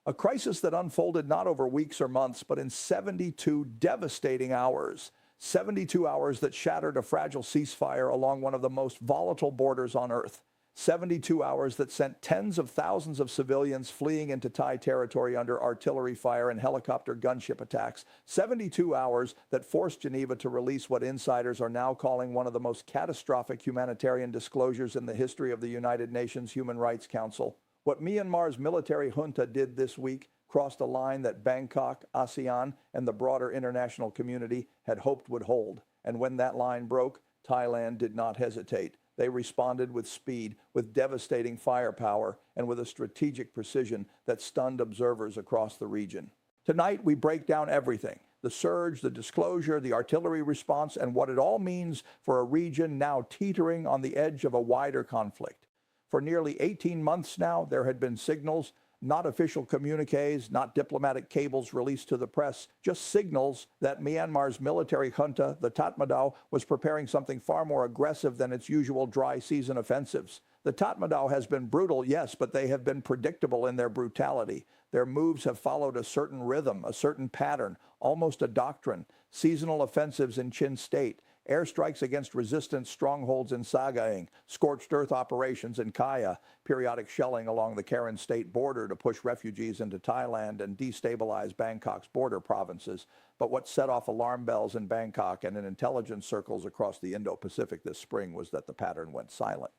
A crisis that unfolded not over weeks or months, but in 72 devastating hours. 72 hours that shattered a fragile ceasefire along one of the most volatile borders on Earth. 72 hours that sent tens of thousands of civilians fleeing into Thai territory under artillery fire and helicopter gunship attacks. 72 hours that forced Geneva to release what insiders are now calling one of the most catastrophic humanitarian disclosures in the history of the United Nations Human Rights Council. What Myanmar's military junta did this week crossed a line that Bangkok, ASEAN, and the broader international community had hoped would hold. And when that line broke, Thailand did not hesitate. They responded with speed, with devastating firepower, and with a strategic precision that stunned observers across the region. Tonight, we break down everything: the surge, the disclosure, the artillery response, and what it all means for a region now teetering on the edge of a wider conflict. For nearly 18 months now, there had been signals, not official communiques, not diplomatic cables released to the press, just signals that Myanmar's military junta, the Tatmadaw, was preparing something far more aggressive than its usual dry season offensives. The Tatmadaw has been brutal, yes, but they have been predictable in their brutality. Their moves have followed a certain rhythm, a certain pattern, almost a doctrine. Seasonal offensives in Chin State, airstrikes against resistance strongholds in Sagaing, scorched earth operations in Kaya, periodic shelling along the Karen state border to push refugees into Thailand and destabilize Bangkok's border provinces. But what set off alarm bells in Bangkok and in intelligence circles across the Indo-Pacific this spring was that the pattern went silent.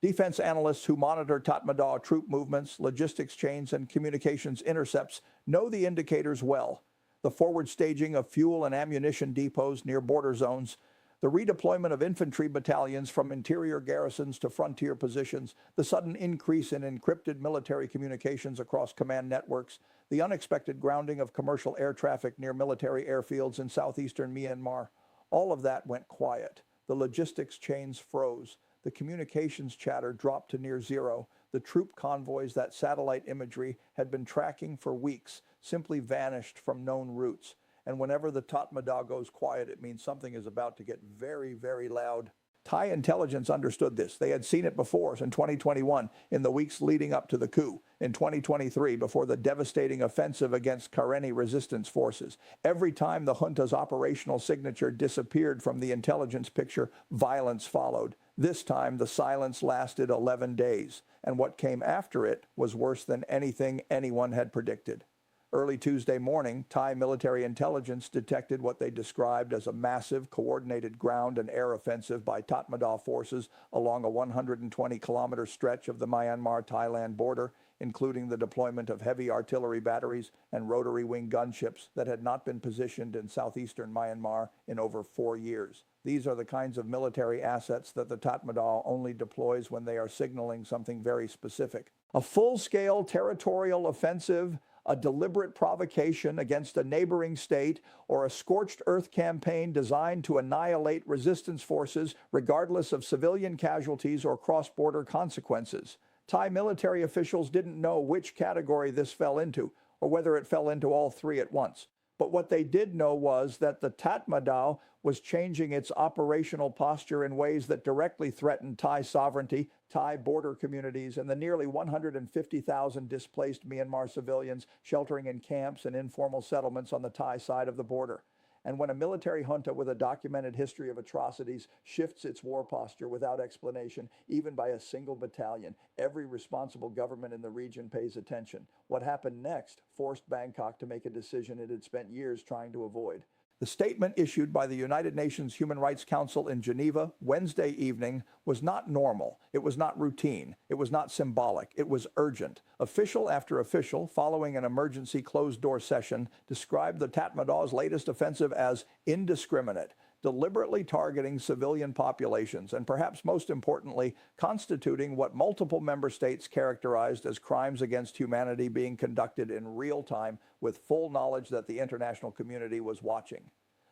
Defense analysts who monitor Tatmadaw troop movements, logistics chains, and communications intercepts know the indicators well. The forward staging of fuel and ammunition depots near border zones, the redeployment of infantry battalions from interior garrisons to frontier positions, the sudden increase in encrypted military communications across command networks, the unexpected grounding of commercial air traffic near military airfields in southeastern Myanmar, all of that went quiet. The logistics chains froze. The communications chatter dropped to near zero. The troop convoys that satellite imagery had been tracking for weeks simply vanished from known routes. And whenever the Tatmadaw goes quiet, it means something is about to get very, very loud. Thai intelligence understood this. They had seen it before in 2021, in the weeks leading up to the coup, in 2023, before the devastating offensive against Karenni resistance forces. Every time the junta's operational signature disappeared from the intelligence picture, violence followed. This time, the silence lasted 11 days, and what came after it was worse than anything anyone had predicted. Early Tuesday morning, Thai military intelligence detected what they described as a massive, coordinated ground and air offensive by Tatmadaw forces along a 120-kilometer stretch of the Myanmar-Thailand border, including the deployment of heavy artillery batteries and rotary-wing gunships that had not been positioned in southeastern Myanmar in over 4 years. These are the kinds of military assets that the Tatmadaw only deploys when they are signaling something very specific. A full-scale territorial offensive, a deliberate provocation against a neighboring state, or a scorched earth campaign designed to annihilate resistance forces regardless of civilian casualties or cross-border consequences. Thai military officials didn't know which category this fell into, or whether it fell into all three at once. But what they did know was that the Tatmadaw was changing its operational posture in ways that directly threatened Thai sovereignty, Thai border communities, and the nearly 150,000 displaced Myanmar civilians sheltering in camps and informal settlements on the Thai side of the border. And when a military junta with a documented history of atrocities shifts its war posture without explanation, even by a single battalion, every responsible government in the region pays attention. What happened next forced Bangkok to make a decision it had spent years trying to avoid. The statement issued by the United Nations Human Rights Council in Geneva Wednesday evening was not normal. It was not routine. It was not symbolic. It was urgent. Official after official, following an emergency closed-door session, described the Tatmadaw's latest offensive as indiscriminate, deliberately targeting civilian populations, and perhaps most importantly, constituting what multiple member states characterized as crimes against humanity being conducted in real time with full knowledge that the international community was watching.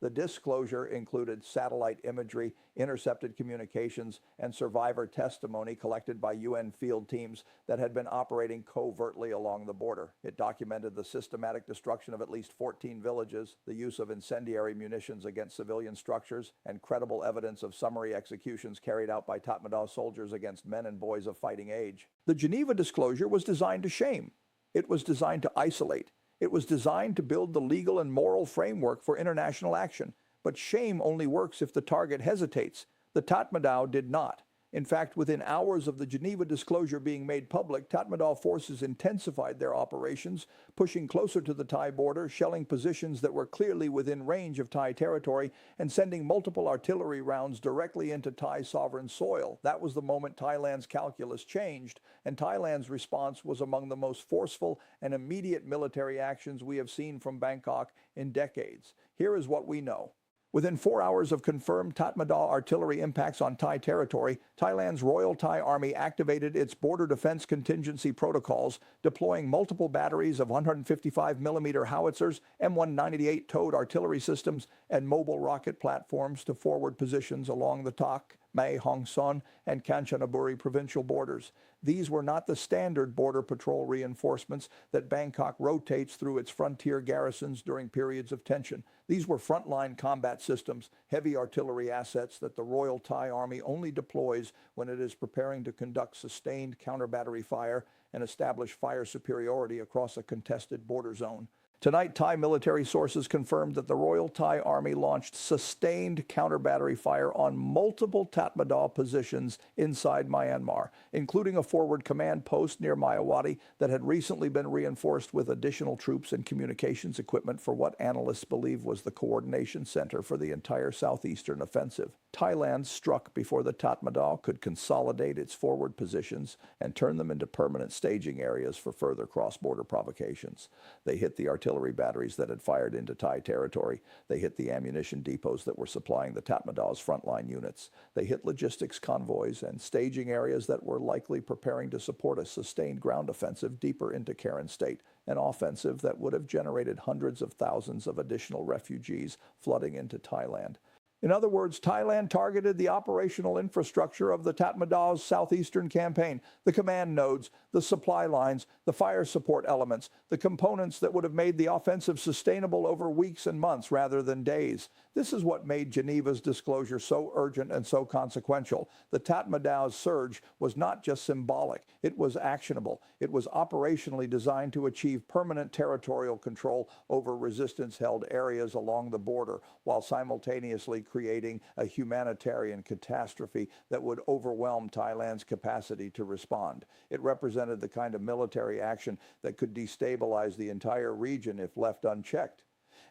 The disclosure included satellite imagery, intercepted communications, and survivor testimony collected by UN field teams that had been operating covertly along the border. It documented the systematic destruction of at least 14 villages, the use of incendiary munitions against civilian structures, and credible evidence of summary executions carried out by Tatmadaw soldiers against men and boys of fighting age. The Geneva disclosure was designed to shame. It was designed to isolate. It was designed to build the legal and moral framework for international action. But shame only works if the target hesitates. The Tatmadaw did not. In fact, within hours of the Geneva disclosure being made public, Tatmadaw forces intensified their operations, pushing closer to the Thai border, shelling positions that were clearly within range of Thai territory, and sending multiple artillery rounds directly into Thai sovereign soil. That was the moment Thailand's calculus changed, and Thailand's response was among the most forceful and immediate military actions we have seen from Bangkok in decades. Here is what we know. Within 4 hours of confirmed Tatmadaw artillery impacts on Thai territory, Thailand's Royal Thai Army activated its border defense contingency protocols, deploying multiple batteries of 155mm howitzers, M198 towed artillery systems, and mobile rocket platforms to forward positions along the Tak, Mae Hong Son, and Kanchanaburi provincial borders. These were not the standard border patrol reinforcements that Bangkok rotates through its frontier garrisons during periods of tension. These were frontline combat systems, heavy artillery assets that the Royal Thai Army only deploys when it is preparing to conduct sustained counter-battery fire and establish fire superiority across a contested border zone. Tonight, Thai military sources confirmed that the Royal Thai Army launched sustained counter-battery fire on multiple Tatmadaw positions inside Myanmar, including a forward command post near Myawaddy that had recently been reinforced with additional troops and communications equipment for what analysts believe was the coordination center for the entire southeastern offensive. Thailand struck before the Tatmadaw could consolidate its forward positions and turn them into permanent staging areas for further cross-border provocations. They hit the artillery batteries that had fired into Thai territory. They hit the ammunition depots that were supplying the Tatmadaw's frontline units. They hit logistics convoys and staging areas that were likely preparing to support a sustained ground offensive deeper into Karen State, an offensive that would have generated hundreds of thousands of additional refugees flooding into Thailand. In other words, Thailand targeted the operational infrastructure of the Tatmadaw's southeastern campaign, the command nodes, the supply lines, the fire support elements, the components that would have made the offensive sustainable over weeks and months rather than days. This is what made Geneva's disclosure so urgent and so consequential. The Tatmadaw's surge was not just symbolic, it was actionable. It was operationally designed to achieve permanent territorial control over resistance-held areas along the border, while simultaneously creating a humanitarian catastrophe that would overwhelm Thailand's capacity to respond. It represented the kind of military action that could destabilize the entire region if left unchecked.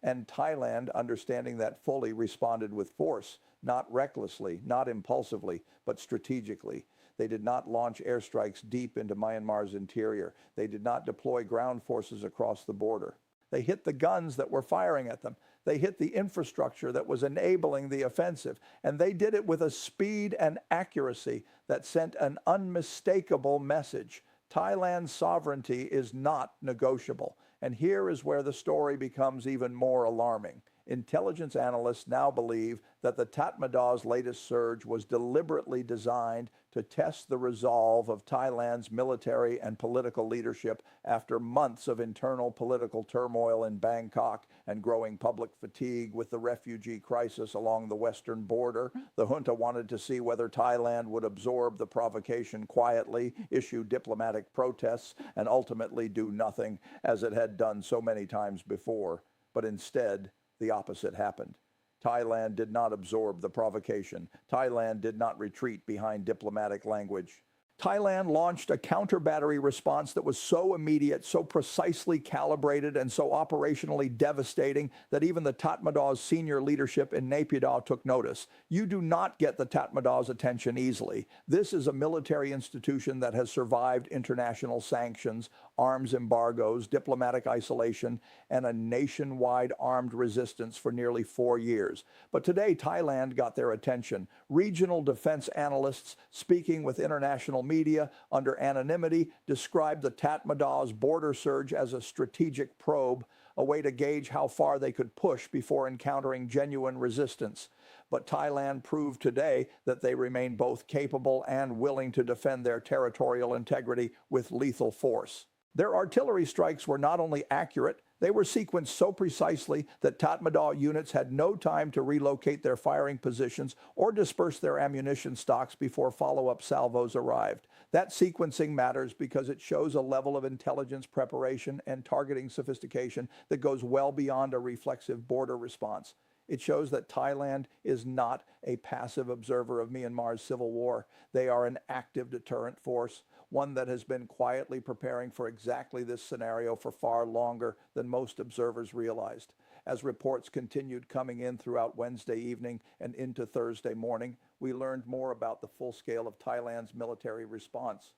And Thailand, understanding that fully, responded with force, not recklessly, not impulsively, but strategically. They did not launch airstrikes deep into Myanmar's interior. They did not deploy ground forces across the border. They hit the guns that were firing at them. They hit the infrastructure that was enabling the offensive. And they did it with a speed and accuracy that sent an unmistakable message. Thailand's sovereignty is not negotiable. And here is where the story becomes even more alarming. Intelligence analysts now believe that the Tatmadaw's latest surge was deliberately designed to test the resolve of Thailand's military and political leadership after months of internal political turmoil in Bangkok and growing public fatigue with the refugee crisis along the western border. The junta wanted to see whether Thailand would absorb the provocation quietly, issue diplomatic protests, and ultimately do nothing, as it had done so many times before. But instead, the opposite happened. Thailand did not absorb the provocation. Thailand did not retreat behind diplomatic language. Thailand launched a counter-battery response that was so immediate, so precisely calibrated, and so operationally devastating that even the Tatmadaw's senior leadership in Naypyidaw took notice. You do not get the Tatmadaw's attention easily. This is a military institution that has survived international sanctions, arms embargoes, diplomatic isolation, and a nationwide armed resistance for nearly 4 years. But today, Thailand got their attention. Regional defense analysts speaking with international media under anonymity described the Tatmadaw's border surge as a strategic probe, a way to gauge how far they could push before encountering genuine resistance. But Thailand proved today that they remain both capable and willing to defend their territorial integrity with lethal force. Their artillery strikes were not only accurate, they were sequenced so precisely that Tatmadaw units had no time to relocate their firing positions or disperse their ammunition stocks before follow-up salvos arrived. That sequencing matters because it shows a level of intelligence preparation and targeting sophistication that goes well beyond a reflexive border response. It shows that Thailand is not a passive observer of Myanmar's civil war. They are an active deterrent force, one that has been quietly preparing for exactly this scenario for far longer than most observers realized. As reports continued coming in throughout Wednesday evening and into Thursday morning, we learned more about the full scale of Thailand's military response.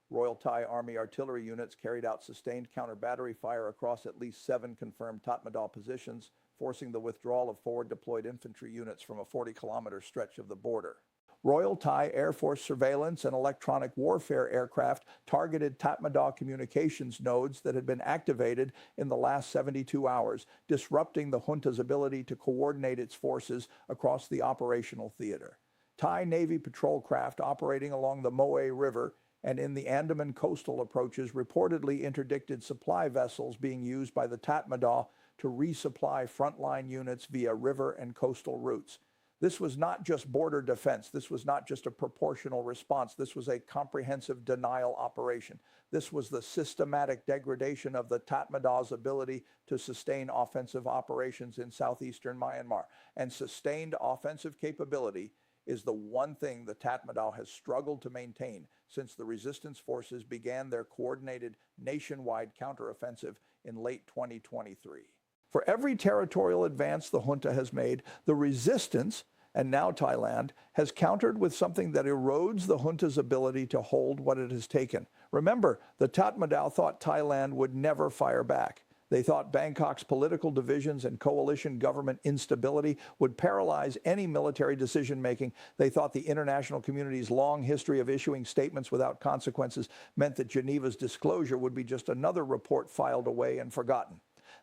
Royal Thai Army artillery units carried out sustained counter-battery fire across at least 7 confirmed Tatmadaw positions, forcing the withdrawal of forward deployed infantry units from a 40-kilometer stretch of the border. Royal Thai Air Force surveillance and electronic warfare aircraft targeted Tatmadaw communications nodes that had been activated in the last 72 hours, disrupting the junta's ability to coordinate its forces across the operational theater. Thai Navy patrol craft operating along the Moe River and in the Andaman coastal approaches reportedly interdicted supply vessels being used by the Tatmadaw to resupply frontline units via river and coastal routes. This was not just border defense. This was not just a proportional response. This was a comprehensive denial operation. This was the systematic degradation of the Tatmadaw's ability to sustain offensive operations in southeastern Myanmar. And sustained offensive capability is the one thing the Tatmadaw has struggled to maintain since the resistance forces began their coordinated nationwide counteroffensive in late 2023. For every territorial advance the junta has made, the resistance, and now Thailand, has countered with something that erodes the junta's ability to hold what it has taken. Remember, the Tatmadaw thought Thailand would never fire back. They thought Bangkok's political divisions and coalition government instability would paralyze any military decision-making. They thought the international community's long history of issuing statements without consequences meant that Geneva's disclosure would be just another report filed away and forgotten.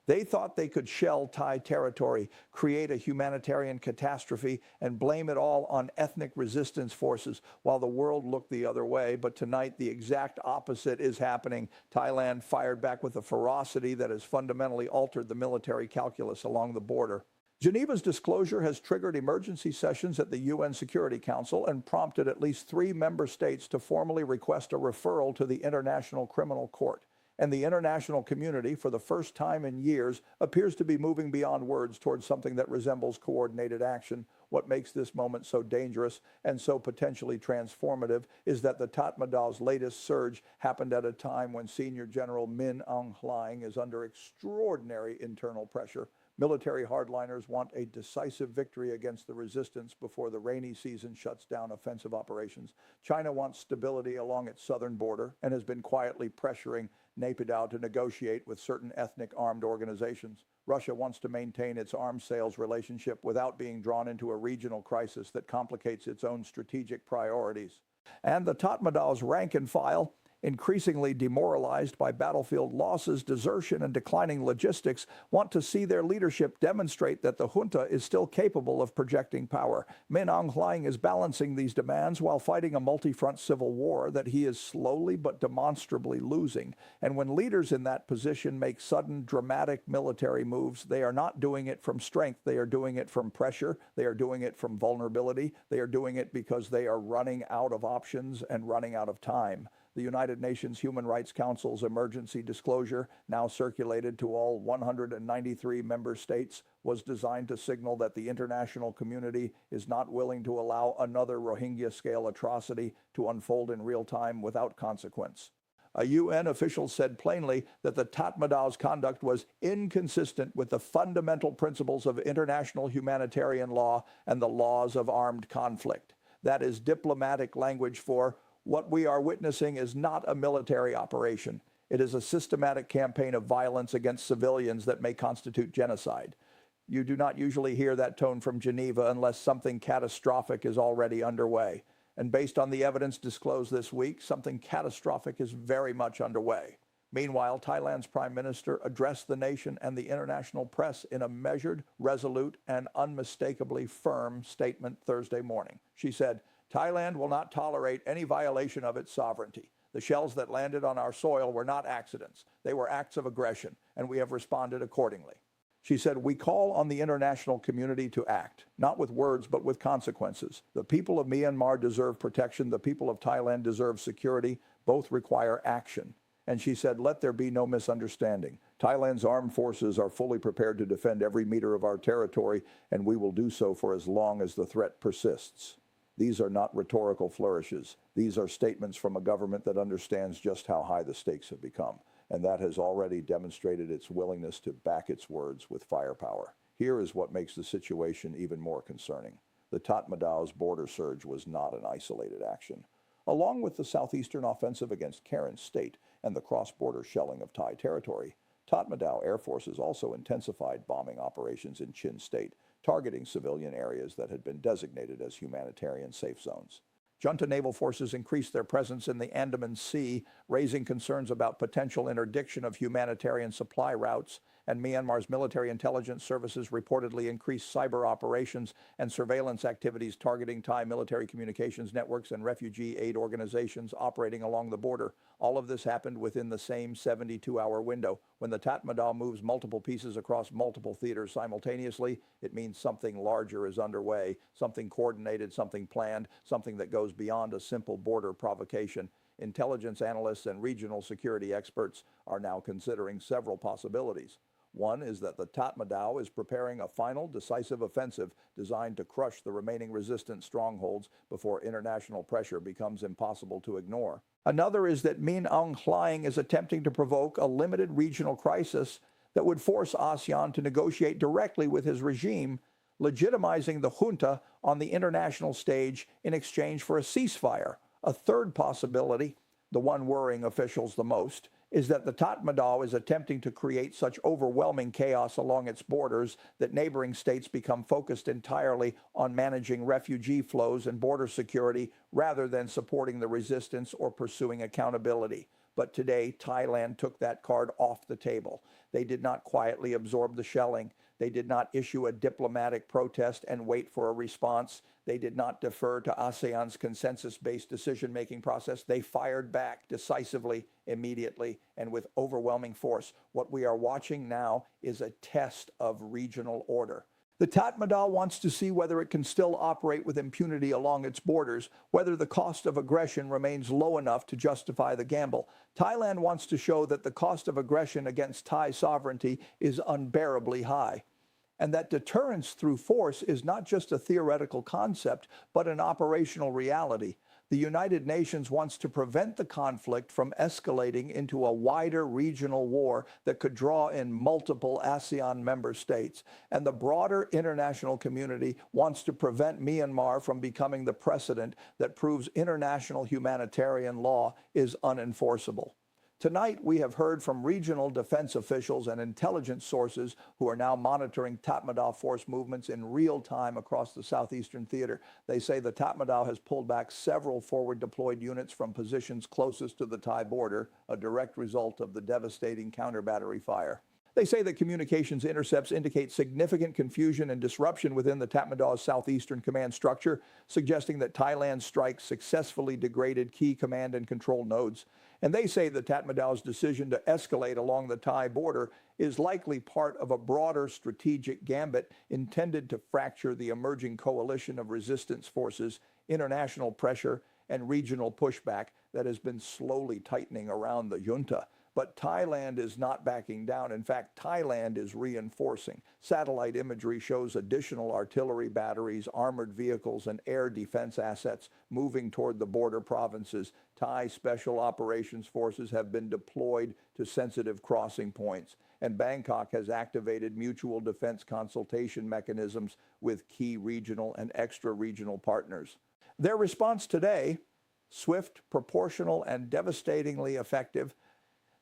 They thought they could shell Thai territory, create a humanitarian catastrophe, and blame it all on ethnic resistance forces while the world looked the other way. But tonight, the exact opposite is happening. Thailand fired back with a ferocity that has fundamentally altered the military calculus along the border. Geneva's disclosure has triggered emergency sessions at the UN Security Council and prompted at least 3 member states to formally request a referral to the International Criminal Court. And the international community, for the first time in years, appears to be moving beyond words towards something that resembles coordinated action. What makes this moment so dangerous and so potentially transformative is that the Tatmadaw's latest surge happened at a time when Senior General Min Aung Hlaing is under extraordinary internal pressure. Military hardliners want a decisive victory against the resistance before the rainy season shuts down offensive operations. China wants stability along its southern border and has been quietly pressuring Naypyidaw to negotiate with certain ethnic armed organizations. Russia wants to maintain its arms sales relationship without being drawn into a regional crisis that complicates its own strategic priorities. And the Tatmadaw's rank and file, increasingly demoralized by battlefield losses, desertion, and declining logistics, want to see their leadership demonstrate that the junta is still capable of projecting power. Min Aung Hlaing is balancing these demands while fighting a multi-front civil war that he is slowly but demonstrably losing. And when leaders in that position make sudden, dramatic military moves, they are not doing it from strength. They are doing it from pressure. They are doing it from vulnerability. They are doing it because they are running out of options and running out of time. The United Nations Human Rights Council's emergency disclosure, now circulated to all 193 member states, was designed to signal that the international community is not willing to allow another Rohingya-scale atrocity to unfold in real time without consequence. A UN official said plainly that the Tatmadaw's conduct was inconsistent with the fundamental principles of international humanitarian law and the laws of armed conflict. That is diplomatic language for what we are witnessing is not a military operation. It is a systematic campaign of violence against civilians that may constitute genocide. You do not usually hear that tone from Geneva unless something catastrophic is already underway. And based on the evidence disclosed this week, something catastrophic is very much underway. Meanwhile, Thailand's Prime Minister addressed the nation and the international press in a measured, resolute, and unmistakably firm statement Thursday morning. She said, "Thailand will not tolerate any violation of its sovereignty. The shells that landed on our soil were not accidents. They were acts of aggression, and we have responded accordingly." She said, "We call on the international community to act, not with words, but with consequences. The people of Myanmar deserve protection. The people of Thailand deserve security. Both require action." And she said, "Let there be no misunderstanding. Thailand's armed forces are fully prepared to defend every meter of our territory, and we will do so for as long as the threat persists." These are not rhetorical flourishes. These are statements from a government that understands just how high the stakes have become, and that has already demonstrated its willingness to back its words with firepower. Here is what makes the situation even more concerning. The Tatmadaw's border surge was not an isolated action. Along with the southeastern offensive against Karen State and the cross-border shelling of Thai territory, Tatmadaw Air Forces also intensified bombing operations in Chin State, targeting civilian areas that had been designated as humanitarian safe zones. Junta naval forces increased their presence in the Andaman Sea, raising concerns about potential interdiction of humanitarian supply routes, and Myanmar's military intelligence services reportedly increased cyber operations and surveillance activities targeting Thai military communications networks and refugee aid organizations operating along the border. All of this happened within the same 72-hour window. When the Tatmadaw moves multiple pieces across multiple theaters simultaneously, it means something larger is underway, something coordinated, something planned, something that goes beyond a simple border provocation. Intelligence analysts and regional security experts are now considering several possibilities. One is that the Tatmadaw is preparing a final decisive offensive designed to crush the remaining resistant strongholds before international pressure becomes impossible to ignore. Another is that Min Aung Hlaing is attempting to provoke a limited regional crisis that would force ASEAN to negotiate directly with his regime, legitimizing the junta on the international stage in exchange for a ceasefire. A third possibility, the one worrying officials the most, is that the Tatmadaw is attempting to create such overwhelming chaos along its borders that neighboring states become focused entirely on managing refugee flows and border security rather than supporting the resistance or pursuing accountability. But today, Thailand took that card off the table. They did not quietly absorb the shelling. They did not issue a diplomatic protest and wait for a response. They did not defer to ASEAN's consensus-based decision-making process. They fired back decisively, immediately, and with overwhelming force. What we are watching now is a test of regional order. The Tatmadaw wants to see whether it can still operate with impunity along its borders, whether the cost of aggression remains low enough to justify the gamble. Thailand wants to show that the cost of aggression against Thai sovereignty is unbearably high, and that deterrence through force is not just a theoretical concept, but an operational reality. The United Nations wants to prevent the conflict from escalating into a wider regional war that could draw in multiple ASEAN member states. And the broader international community wants to prevent Myanmar from becoming the precedent that proves international humanitarian law is unenforceable. Tonight, we have heard from regional defense officials and intelligence sources who are now monitoring Tatmadaw force movements in real time across the southeastern theater. They say the Tatmadaw has pulled back several forward deployed units from positions closest to the Thai border, a direct result of the devastating counter-battery fire. They say that communications intercepts indicate significant confusion and disruption within the Tatmadaw's southeastern command structure, suggesting that Thailand's strikes successfully degraded key command and control nodes. And they say the Tatmadaw's decision to escalate along the Thai border is likely part of a broader strategic gambit intended to fracture the emerging coalition of resistance forces, international pressure, and regional pushback that has been slowly tightening around the junta. But Thailand is not backing down. In fact, Thailand is reinforcing. Satellite imagery shows additional artillery batteries, armored vehicles, and air defense assets moving toward the border provinces. Thai special operations forces have been deployed to sensitive crossing points, and Bangkok has activated mutual defense consultation mechanisms with key regional and extra-regional partners. Their response today, swift, proportional, and devastatingly effective,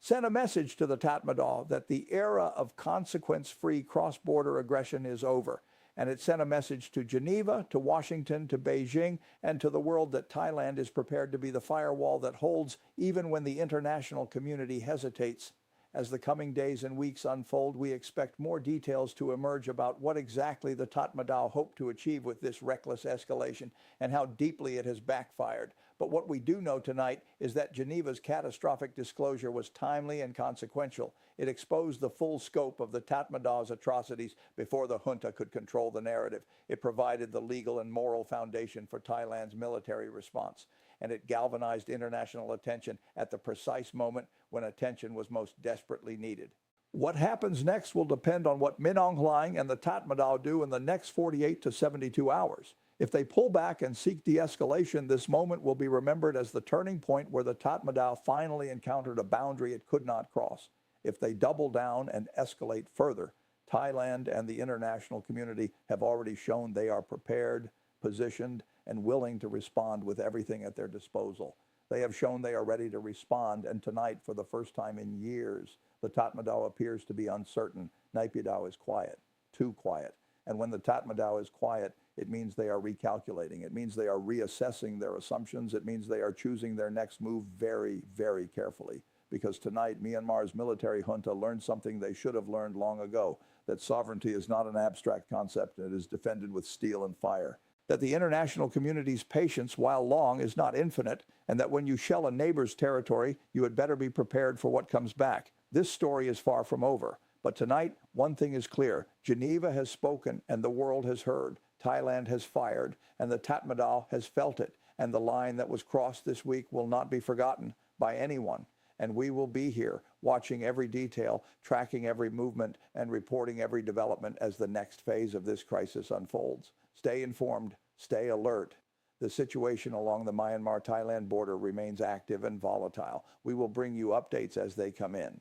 sent a message to the Tatmadaw that the era of consequence-free cross-border aggression is over. And it sent a message to Geneva, to Washington, to Beijing, and to the world that Thailand is prepared to be the firewall that holds even when the international community hesitates. As the coming days and weeks unfold, we expect more details to emerge about what exactly the Tatmadaw hoped to achieve with this reckless escalation and how deeply it has backfired. But what we do know tonight is that Geneva's catastrophic disclosure was timely and consequential. It exposed the full scope of the Tatmadaw's atrocities before the junta could control the narrative. It provided the legal and moral foundation for Thailand's military response. And it galvanized international attention at the precise moment when attention was most desperately needed. What happens next will depend on what Min Aung Hlaing and the Tatmadaw do in the next 48 to 72 hours. If they pull back and seek de-escalation, this moment will be remembered as the turning point where the Tatmadaw finally encountered a boundary it could not cross. If they double down and escalate further, Thailand and the international community have already shown they are prepared, positioned, and willing to respond with everything at their disposal. They have shown they are ready to respond, and tonight, for the first time in years, the Tatmadaw appears to be uncertain. Naypyidaw is quiet, too quiet. And when the Tatmadaw is quiet, it means they are recalculating. It means they are reassessing their assumptions. It means they are choosing their next move very, very carefully. Because tonight, Myanmar's military junta learned something they should have learned long ago, that sovereignty is not an abstract concept and it is defended with steel and fire. That the international community's patience, while long, is not infinite, and that when you shell a neighbor's territory, you had better be prepared for what comes back. This story is far from over. But tonight, one thing is clear. Geneva has spoken and the world has heard. Thailand has fired and the Tatmadaw has felt it. And the line that was crossed this week will not be forgotten by anyone. And we will be here watching every detail, tracking every movement, and reporting every development as the next phase of this crisis unfolds. Stay informed, stay alert. The situation along the Myanmar-Thailand border remains active and volatile. We will bring you updates as they come in.